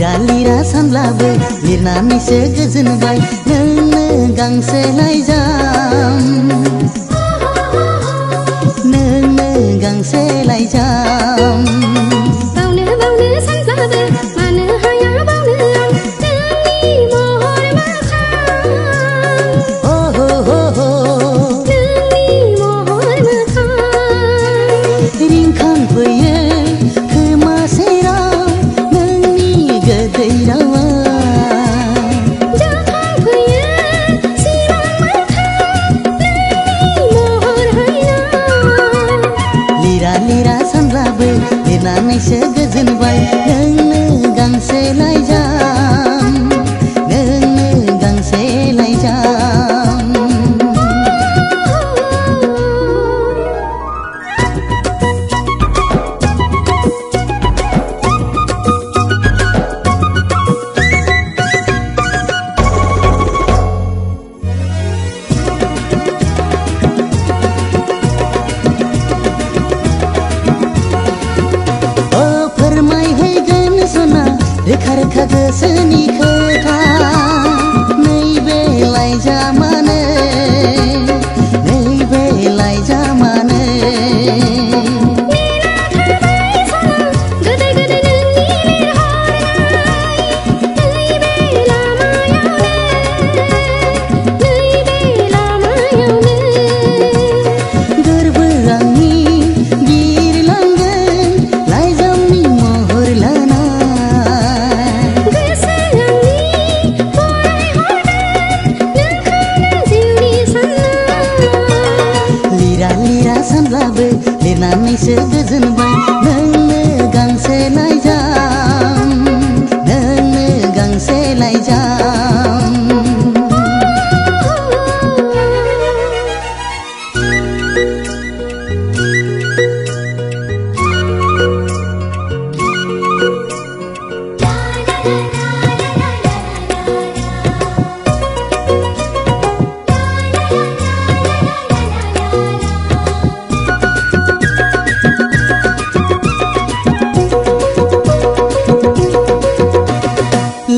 lira lira सानब्लाबो लिरनानैसो गोजोनबाय नोंनो गांसे लाइजाम नोंनो गांसे लाइजाम बावनो बावनो सानब्लाबो मानो हाया बावनो आं नोंनि महर मोखां हो हो हो हो नोंनि महर मोखां रिंखांफैयो खोमा सेराव नोंनि गोदै रावा जाखांफैयो सिमां मोखां नोंनि महर हायना लिरा लिरा सानब्लाबो लिरनानैसो गोजोनबाय नोंनो गांसे लाइजाम नोंनो गांसे लाइजाम रोखा रोखा गोसोनि खोथा नैबे लाइजामानो नैबे लाइजामानो गोदै गोदै नोंनि लिरहरनाय नैबे लामायावनो गोरबो आंनि बिरलांगोन लाइजामनि महर लाना सानब्लाबो लिरनानैसो गोजोनबाय नोंनो गांसे लाइजाम नोंनो गांसे लाइजाम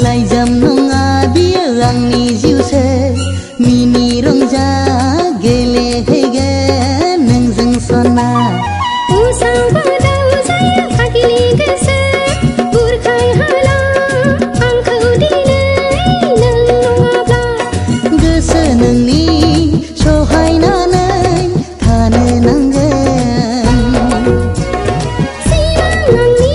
लाइजाम नङा बियो आंनि जिउसो मिनि रंजा गेलेहैगोन नोंजों सना उसाव बादाव जायो फाग्लि गोसो बुरखाय हाला आंखौ दिनै नों नङाब्ला गोसो नोंनि सहायनानै थानो नांगोन सिमां आंनि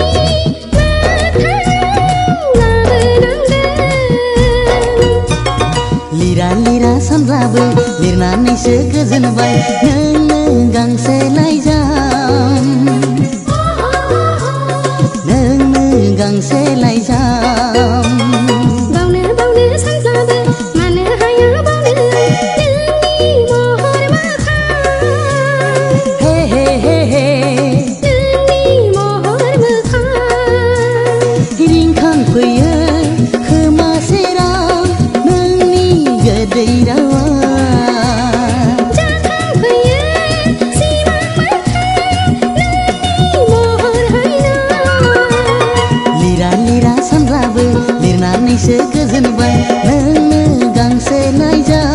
लिरा लिरा सानब्लाबो लिरनानैसो गोजोनबाय नोंनो गांसे लाइजाम नोंनो गांसे लाइजाम बावनो बावनो सानब्लाबो मानो हाया बावनो नोंनि महर मोखां हे हे हे हे नोंनि महर मोखां रिंखांफैयो खोमा सेराव नोंनि गोदै रावा जाखांफैयो सिमां मोखां नोंनि महर हायना लिरा लिरा सानब्लाबो लिरनानैसो गोजोनबाय नोंनो गांसे लाइजाम